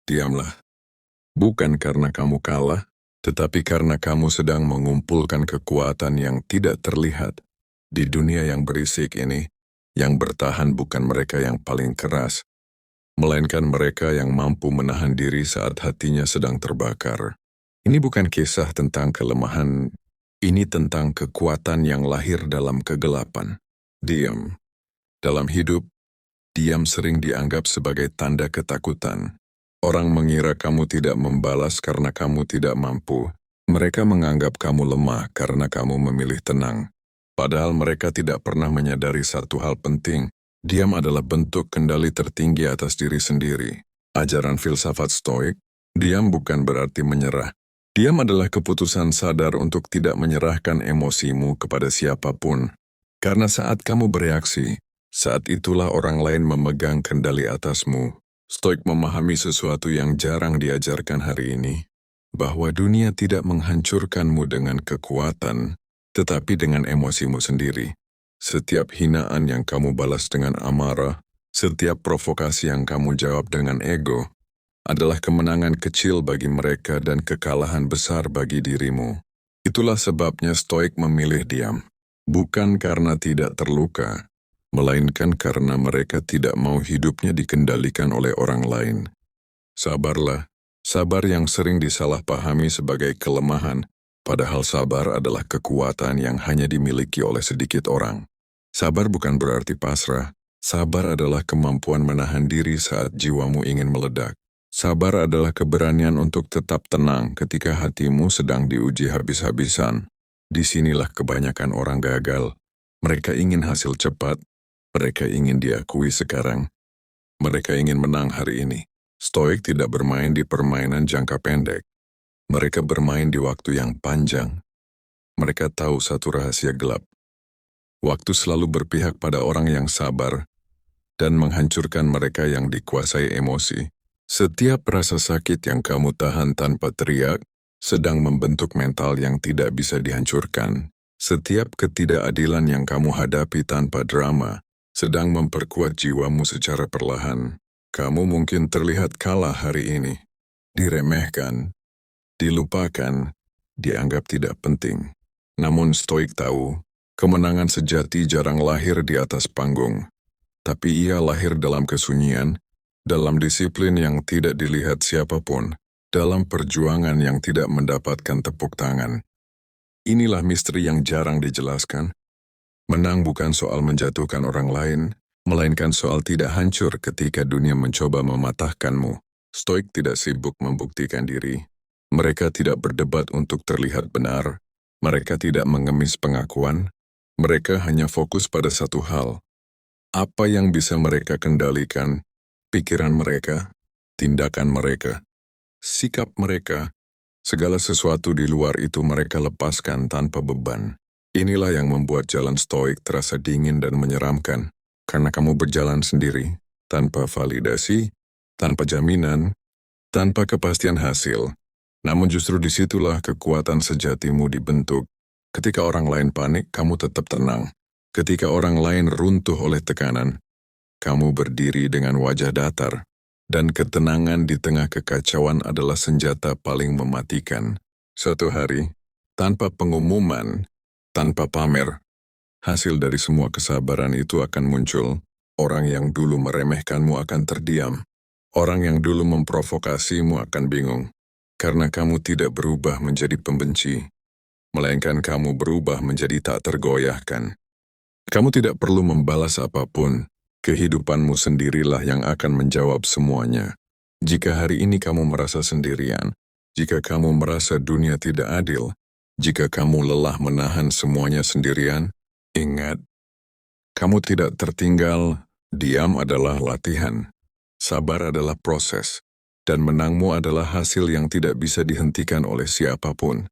Diamlah, bukan karena kamu kalah, tetapi karena kamu sedang mengumpulkan kekuatan yang tidak terlihat. Di dunia yang berisik ini, yang bertahan bukan mereka yang paling keras, melainkan mereka yang mampu menahan diri saat hatinya sedang terbakar. Ini bukan kisah tentang kelemahan, ini tentang kekuatan yang lahir dalam kegelapan. Diam. Dalam hidup, diam sering dianggap sebagai tanda ketakutan. Orang mengira kamu tidak membalas karena kamu tidak mampu. Mereka menganggap kamu lemah karena kamu memilih tenang. Padahal mereka tidak pernah menyadari satu hal penting. Diam adalah bentuk kendali tertinggi atas diri sendiri. Ajaran filsafat Stoik, diam bukan berarti menyerah. Diam adalah keputusan sadar untuk tidak menyerahkan emosimu kepada siapapun. Karena saat kamu bereaksi, saat itulah orang lain memegang kendali atasmu. Stoik memahami sesuatu yang jarang diajarkan hari ini, bahwa dunia tidak menghancurkanmu dengan kekuatan, tetapi dengan emosimu sendiri. Setiap hinaan yang kamu balas dengan amarah, setiap provokasi yang kamu jawab dengan ego, adalah kemenangan kecil bagi mereka dan kekalahan besar bagi dirimu. Itulah sebabnya Stoik memilih diam, bukan karena tidak terluka, melainkan karena mereka tidak mau hidupnya dikendalikan oleh orang lain. Sabarlah, sabar yang sering disalahpahami sebagai kelemahan, padahal sabar adalah kekuatan yang hanya dimiliki oleh sedikit orang. Sabar bukan berarti pasrah, sabar adalah kemampuan menahan diri saat jiwamu ingin meledak. Sabar adalah keberanian untuk tetap tenang ketika hatimu sedang diuji habis-habisan. Disinilah kebanyakan orang gagal. Mereka ingin hasil cepat, mereka ingin diakui sekarang, mereka ingin menang hari ini. Stoik tidak bermain di permainan jangka pendek. Mereka bermain di waktu yang panjang. Mereka tahu satu rahasia gelap. Waktu selalu berpihak pada orang yang sabar dan menghancurkan mereka yang dikuasai emosi. Setiap rasa sakit yang kamu tahan tanpa teriak sedang membentuk mental yang tidak bisa dihancurkan. Setiap ketidakadilan yang kamu hadapi tanpa drama sedang memperkuat jiwamu secara perlahan. Kamu mungkin terlihat kalah hari ini, diremehkan, dilupakan, dianggap tidak penting. Namun Stoik tahu, kemenangan sejati jarang lahir di atas panggung, tapi ia lahir dalam kesunyian, dalam disiplin yang tidak dilihat siapapun, dalam perjuangan yang tidak mendapatkan tepuk tangan. Inilah misteri yang jarang dijelaskan. Menang bukan soal menjatuhkan orang lain, melainkan soal tidak hancur ketika dunia mencoba mematahkanmu. Stoik tidak sibuk membuktikan diri. Mereka tidak berdebat untuk terlihat benar. Mereka tidak mengemis pengakuan. Mereka hanya fokus pada satu hal. Apa yang bisa mereka kendalikan? Pikiran mereka, tindakan mereka, sikap mereka, segala sesuatu di luar itu mereka lepaskan tanpa beban. Inilah yang membuat jalan Stoik terasa dingin dan menyeramkan, karena kamu berjalan sendiri, tanpa validasi, tanpa jaminan, tanpa kepastian hasil. Namun justru disitulah kekuatan sejatimu dibentuk. Ketika orang lain panik, kamu tetap tenang. Ketika orang lain runtuh oleh tekanan, kamu berdiri dengan wajah datar. Dan ketenangan di tengah kekacauan adalah senjata paling mematikan. Suatu hari, tanpa pengumuman, tanpa pamer, hasil dari semua kesabaran itu akan muncul. Orang yang dulu meremehkanmu akan terdiam. Orang yang dulu memprovokasimu akan bingung. Karena kamu tidak berubah menjadi pembenci, melainkan kamu berubah menjadi tak tergoyahkan. Kamu tidak perlu membalas apapun. Kehidupanmu sendirilah yang akan menjawab semuanya. Jika hari ini kamu merasa sendirian, jika kamu merasa dunia tidak adil, jika kamu lelah menahan semuanya sendirian, ingat, kamu tidak tertinggal. Diam adalah latihan, sabar adalah proses, dan menangmu adalah hasil yang tidak bisa dihentikan oleh siapapun.